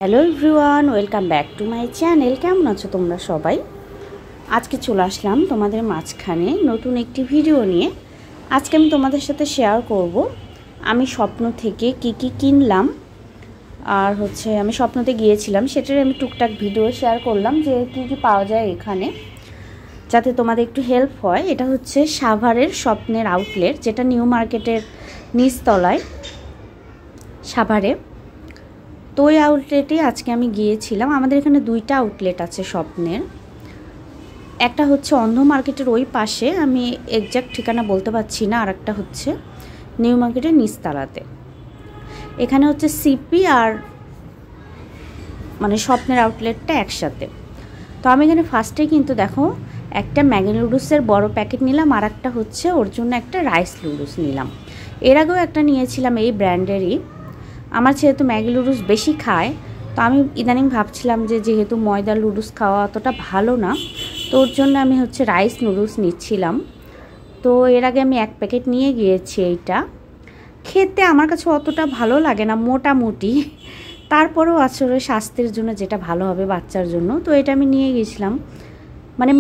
Hello everyone, welcome back to my channel. কেমন আছো তোমরা সবাই? আজকে চলে আসলাম তোমাদের মাঝখানে নতুন একটি ভিডিও নিয়ে। আজকে আমি তোমাদের সাথে শেয়ার করব আমি স্বপ্ন থেকে কি কি কিনলাম, আর আমি স্বপ্নতে গিয়েছিলাম সেটার আমি টুকটাক ভিডিও শেয়ার করলাম যে কি কি পাওয়া যায় এখানে, যাতে তোমাদের একটু হেল্প হয়। এটা হচ্ছে সাভারের স্বপ্নের আউটলেট, যেটা নিউ মার্কেটের নিচতলায় সাভারে। তো ওই আউটলেটে আজকে আমি গিয়েছিলাম। আমাদের এখানে দুইটা আউটলেট আছে স্বপ্নের। একটা হচ্ছে অন্ধ মার্কেটের ওই পাশে, আমি এক্স্যাক্ট ঠিকানা বলতে পারছি না, আর একটা হচ্ছে নিউ মার্কেটের নিচতলাতে। এখানে হচ্ছে সিপি আর স্বপ্নের আউটলেটটা একসাথে। তো আমি এখানে ফার্স্টে কিন্তু দেখো একটা ম্যাগি নুডলসের বড় প্যাকেট নিলাম, আর একটা হচ্ছে ওর জন্য একটা রাইস নুডলস নিলাম। এর আগেও একটা নিয়েছিলাম এই ব্র্যান্ডেরই। আমার যেহেতু ম্যাগি নুডলস বেশি খায়, তো আমি ইদানিং ভাবছিলাম যে যেহেতু ময়দার নুডলস খাওয়া অতটা ভালো না, তো ওর জন্য আমি রাইস নুডলস নিচ্ছিলাম। তো এর আগে আমি এক প্যাকেট নিয়ে গিয়েছি। এইটা খেতে আমার কাছে অতটা ভালো লাগে না, মোটামুটি। তারপরেও আসলে স্বাস্থ্যের জন্য যেটা ভালো হবে বাচ্চার জন্য, তো এটা আমি নিয়ে গেছিলাম।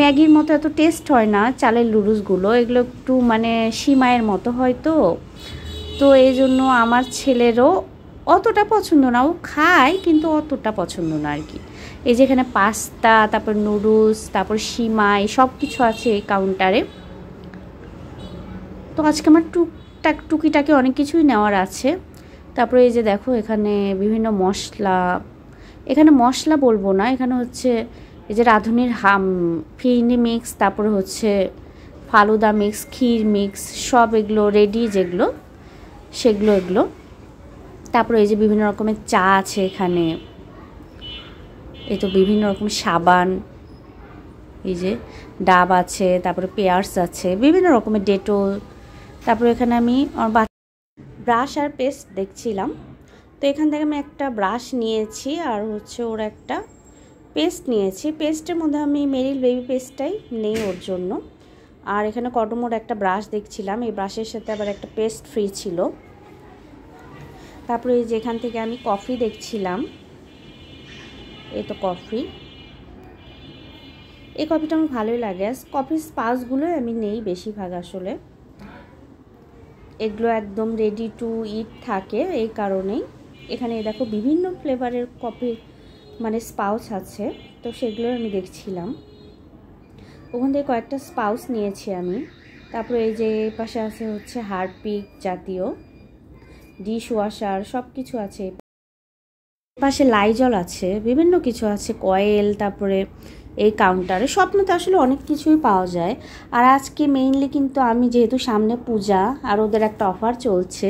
ম্যাগির মতো এত টেস্ট হয় না চালের নুডলসগুলো, এগুলো একটু সিমাইয়ের মতো হয়। তো এই জন্য আমার ছেলেরও অতটা পছন্দ না, ও খায় কিন্তু অতটা পছন্দ না আর কি। এই যে এখানে পাস্তা, তারপর নুডলস, তারপর সিমাই সব কিছু আছে এই কাউন্টারে। তো আজকে আমার টুকিটাকি অনেক কিছুই নেওয়ার আছে। তারপরে এই যে দেখো এখানে বিভিন্ন মশলা, এখানে মশলা বলবো না, এখানে এই যে রাঁধুনির ফিরনি মিক্স, তারপরে ফালুদা মিক্স, ক্ষীর মিক্স, সব এগুলো রেডি যেগুলো এগুলো। তারপরে এই যে বিভিন্ন রকমের চা আছে এখানে, এই তো বিভিন্ন রকম সাবান, এই যে ডাব আছে, তারপরে পেয়ার্স আছে, বিভিন্ন রকমের ডেটল। তারপরে এখানে আমি ব্রাশ আর পেস্ট দেখছিলাম। তো এখান থেকে আমি একটা ব্রাশ নিয়েছি, আর ওর একটা পেস্ট নিয়েছি। পেস্টের মধ্যে আমি মেরিল বেবি পেস্টটাই নেই ওর জন্য। আর এখানে কটমোর একটা ব্রাশ দেখছিলাম, এই ব্রাশের সাথে আবার একটা পেস্ট ফ্রি ছিল। তারপরে যেখান থেকে আমি কফি দেখছিলাম, এই তো কফি, এই কফিটা আমার ভালোই লাগে। কফি স্পাসগুলোই আমি নেই বেশিরভাগ, আসলে এগুলো একদম রেডি টু ইট থাকে, এই কারণেই। এখানে দেখো বিভিন্ন ফ্লেভারের কফির স্পাউচ আছে, তো সেগুলো আমি দেখছিলাম। ওখান থেকে কয়েকটা স্পাউচ নিয়েছি আমি। তারপরে এই যে এই পাশে আছে হারপিক জাতীয় ডিশ ওয়াশার, সব কিছু আছে। পাশে লাইজল আছে, বিভিন্ন কিছু আছে, কয়েল। তারপরে এই কাউন্টারে স্বপ্নতে আসলে অনেক কিছুই পাওয়া যায়। আর আজকে মেইনলি কিন্তু আমি যেহেতু সামনে পূজা, আর ওদের একটা অফার চলছে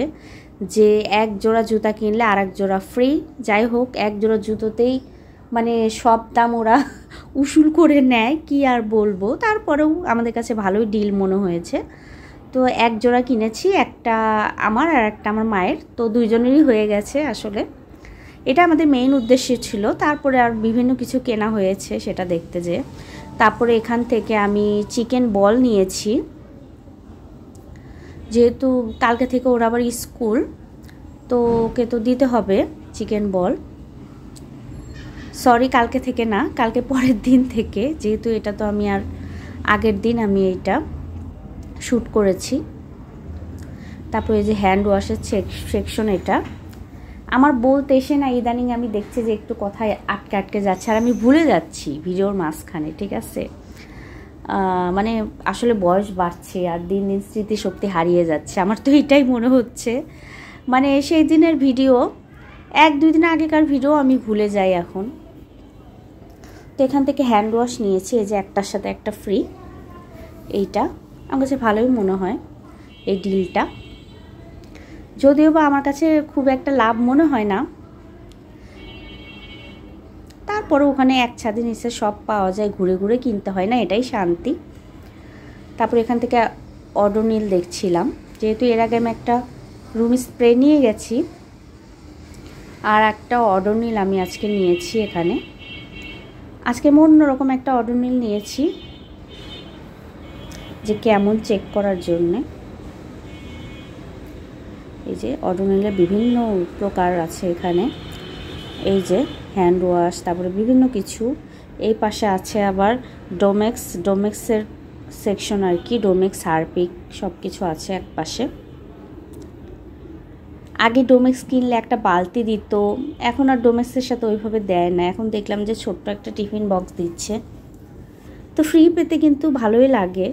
যে এক জোড়া জুতা কিনলে আর এক জোড়া ফ্রি। যাই হোক, এক জোড়া জুতোতেই সব দাম ওরা উসুল করে নেয়, কি আর বলবো। তারপরেও আমাদের কাছে ভালোই ডিল মনে হয়েছে। তো এক জোড়া কিনেছি, একটা আমার আর একটা আমার মায়ের, তো দুইজনেরই হয়ে গেছে। আসলে এটা আমাদের মেইন উদ্দেশ্য ছিল। তারপরে আর বিভিন্ন কিছু কেনা হয়েছে সেটা দেখতে যে। তারপরে এখান থেকে আমি চিকেন বল নিয়েছি, যেহেতু কালকে থেকে ওর আবার স্কুল, তো ওকে তো দিতে হবে চিকেন বল। সরি, কালকে থেকে না, কালকে পরের দিন থেকে, যেহেতু এটা তো আমি আর আগের দিন আমি এইটা শ্যুট করেছি। তারপরে এই যে হ্যান্ড ওয়াশের সেকশন, এটা আমার বলতে এসে না ইদানিং আমি দেখছি যে একটু কথায় আটকে আটকে যাচ্ছে, আর আমি ভুলে যাচ্ছি ভিডিওর মাঝখানে, ঠিক আছে? আসলে বয়স বাড়ছে, আর দিন দিন স্মৃতিশক্তি হারিয়ে যাচ্ছে, আমার তো এটাই মনে হচ্ছে। সেই দিনের ভিডিও, 1-2 দিন আগেকার ভিডিও আমি ভুলে যাই এখন। তো এখান থেকে হ্যান্ড ওয়াশ নিয়েছি, এই যে একটার সাথে একটা ফ্রি। এইটা আমার কাছে ভালোই মনে হয় এই ডিলটা, যদিও বা আমার কাছে খুব একটা লাভ মনে হয় না। তারপরে ওখানে এক ছাদের নিচে সব পাওয়া যায়, ঘুরে ঘুরে কিনতে হয় না, এটাই শান্তি। তারপরে এখান থেকে অডোনিল দেখছিলাম, যেহেতু এর আগে আমি একটা রুম স্প্রে নিয়ে গেছি, আর একটা অডোনিল আমি আজকে নিয়েছি। এখানে আজকে অন্যরকম একটা অডোনিল নিয়েছি, যে কেমন চেক করার জন্যে। এই যে অডোনিলের বিভিন্ন প্রকার আছে এখানে, এই যে হ্যান্ড ওয়াশ, তারপরে বিভিন্ন কিছু। এই পাশে আছে আবার ডোমেক্সের সেকশন আর কি, ডোমেক্স, হারপিক সব কিছু আছে এক পাশে। আগে ডোমেক্স কিনলে একটা বালতি দিত, এখন আর ডোমেক্সের সাথে ওইভাবে দেয় না। এখন দেখলাম যে ছোট্ট একটা টিফিন বক্স দিচ্ছে, তো ফ্রি পেতে কিন্তু ভালোই লাগে।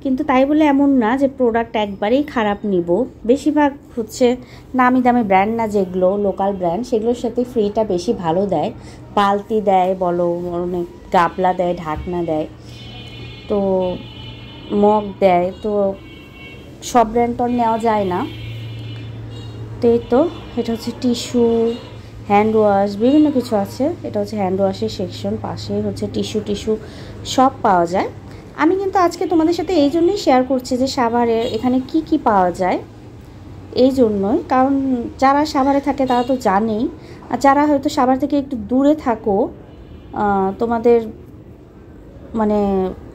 কিন্তু তাই বলে এমন না যে প্রোডাক্ট একবারেই খারাপ নিব। বেশিরভাগ হচ্ছে নামি দামি ব্র্যান্ড না, যেগুলো লোকাল ব্র্যান্ড সেগুলোর সাথে ফ্রিটা বেশি ভালো দেয়। বালতি দেয় বলো, অনেক গাবলা দেয়, ঢাকনা দেয়, তো মগ দেয়, তো সব ব্র্যান্ড তো নেওয়া যায় না। তো এই তো এটা হচ্ছে টিস্যু, হ্যান্ড ওয়াশ, বিভিন্ন কিছু আছে। এটা হচ্ছে হ্যান্ড ওয়াশের সেকশন, পাশে হচ্ছে টিস্যু সব পাওয়া যায়। আমি কিন্তু আজকে তোমাদের সাথে এই জন্যই শেয়ার করছি যে সাভারের এখানে কি কি পাওয়া যায়, এই জন্যই। কারণ যারা সাভারে থাকে তারা তো জানেই, আর যারা হয়তো সাভার থেকে একটু দূরে থাকো, তোমাদের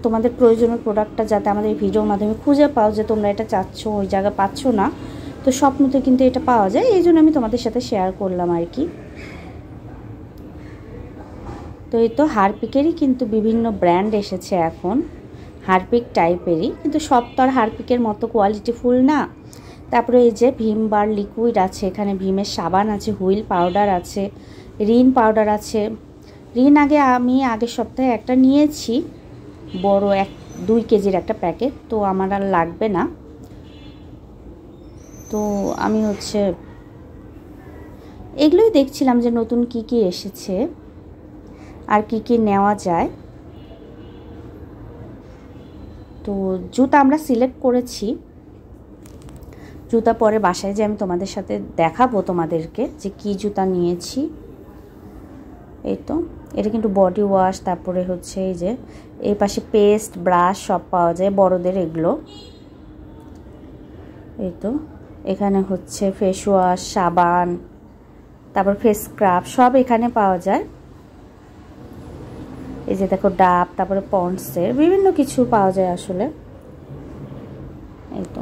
তোমাদের প্রয়োজনীয় প্রোডাক্টটা যাতে আমাদের ভিডিওর মাধ্যমে খুঁজে পাও, যে তোমরা এটা চাচ্ছ ওই জায়গা পাচ্ছ না, তো স্বপ্নতে কিন্তু এটা পাওয়া যায়, এই জন্য আমি তোমাদের সাথে শেয়ার করলাম আর কি। তো এই তো হারপিকেরই কিন্তু বিভিন্ন ব্র্যান্ড এসেছে এখন, হারপিক টাইপেরই, কিন্তু সব তো আর হারপিকের মতো কোয়ালিটিফুল না। তারপরে এই যে ভীম বার লিকুইড আছে, এখানে ভীমের সাবান আছে, হুইল পাউডার আছে, রিন পাউডার আছে। রিন আমি আগের সপ্তাহে একটা নিয়েছি, বড় 2 কেজির একটা প্যাকেট, তো আমার আর লাগবে না। তো আমি হচ্ছে এগুলোই দেখছিলাম যে নতুন কি কি এসেছে আর কি কি নেওয়া যায়। তো জুতা আমরা সিলেক্ট করেছি, জুতা পরে বাসায় যে আমি তোমাদের সাথে দেখাবো তোমাদেরকে যে কি জুতা নিয়েছি। এই তো এটা কিন্তু বডি ওয়াশ, তারপরে হচ্ছে এই যে এই পাশে পেস্ট, ব্রাশ সব পাওয়া যায় বড়দের এগুলো। এই তো এখানে হচ্ছে ফেস ওয়াশ, সাবান, তারপর ফেস স্ক্রাব সব এখানে পাওয়া যায়। এই যে দেখো ডাব, তারপরে পন্ডসের বিভিন্ন কিছু পাওয়া যায় আসলে। এই তো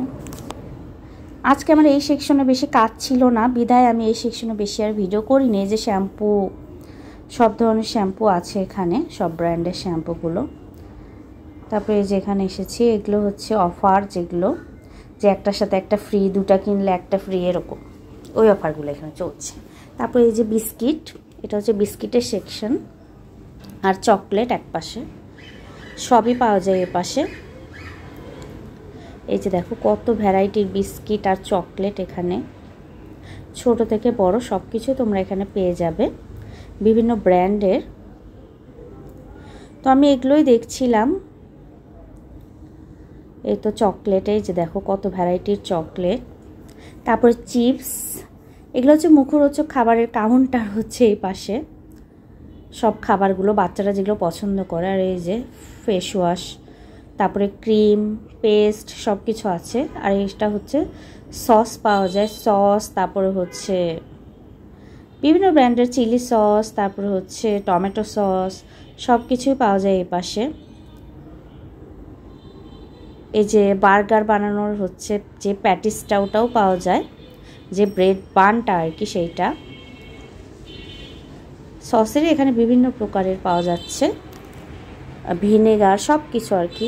আজকে আমার এই সেকশনে বেশি কাজ ছিল না, বিধায় আমি এই সেকশনে বেশি আর ভিডিও করিনি। এই যে শ্যাম্পু, সব ধরনের শ্যাম্পু আছে এখানে, সব ব্র্যান্ডের শ্যাম্পুগুলো। তারপরে এই যে এখানে এসেছি, এগুলো হচ্ছে অফার, যেগুলো যে একটার সাথে একটা ফ্রি, 2টা কিনলে একটা ফ্রি, এরকম ওই অফারগুলো এখানে চলছে। তারপরে এই যে বিস্কিট, এটা হচ্ছে বিস্কিটের সেকশন, আর চকলেট এক পাশে, সবই পাওয়া যায় এ পাশে। এই যে দেখো কত ভ্যারাইটির বিস্কিট আর চকলেট, এখানে ছোট থেকে বড় সব কিছু তোমরা এখানে পেয়ে যাবে, বিভিন্ন ব্র্যান্ডের। তো আমি এগুলোই দেখছিলাম। এই তো চকলেট, এই যে দেখো কত ভ্যারাইটির চকলেট, তারপরে চিপস, এগুলো হচ্ছে মুখরোচক খাবারের কাউন্টার হচ্ছে এই পাশে, সব খাবারগুলো বাচ্চারা যেগুলো পছন্দ করে। আর এই যে ফেস ওয়াশ, তারপরে ক্রিম, পেস্ট সব কিছু আছে। আর এইটা হচ্ছে সস পাওয়া যায়, সস, তারপরে হচ্ছে বিভিন্ন ব্র্যান্ডের চিলি সস, তারপরে হচ্ছে টমেটো সস, সব কিছুই পাওয়া যায় এই পাশে। এই যে বার্গার বানানোর হচ্ছে যে প্যাটিসটা, ওটাও পাওয়া যায়, যে ব্রেড বানটা আর কি, সেইটা। সসের এখানে বিভিন্ন প্রকারের পাওয়া যাচ্ছে, ভিনেগার সব কিছু আর কি।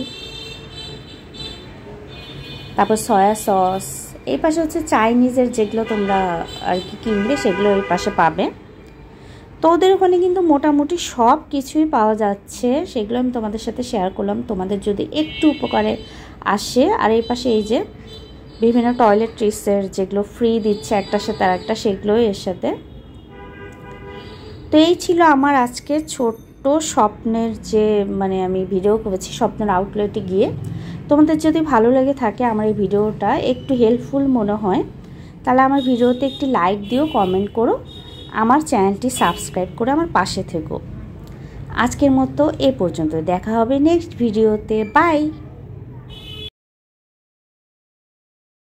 তারপর সয়া সস, এই পাশে হচ্ছে চাইনিজের যেগুলো তোমরা আর কি কিনবে সেগুলো এই পাশে পাবে। তো ওদের ওখানে কিন্তু মোটামুটি সব কিছুই পাওয়া যাচ্ছে, সেগুলো আমি তোমাদের সাথে শেয়ার করলাম, তোমাদের যদি একটু উপকারে আসে। আর এই পাশে এই যে বিভিন্ন টয়লেট্রিসের যেগুলো ফ্রি দিচ্ছে একটার সাথে আর একটা, সেগুলোই এর সাথে। তো এই ছিল আমার আজকে ছোট্ট স্বপ্নের যে আমি ভিডিও করেছি স্বপ্নের আউটলেটে গিয়ে। তোমাদের যদি ভালো লেগে থাকে, আমার এই ভিডিওটা একটু হেল্পফুল মনে হয়, তাহলে আমার ভিডিওতে একটি লাইক দিও, কমেন্ট করো, আমার চ্যানেলটি সাবস্ক্রাইব করে আমার পাশে থেকো। আজকের মতো এ পর্যন্ত, দেখা হবে নেক্সট ভিডিওতে। বাই।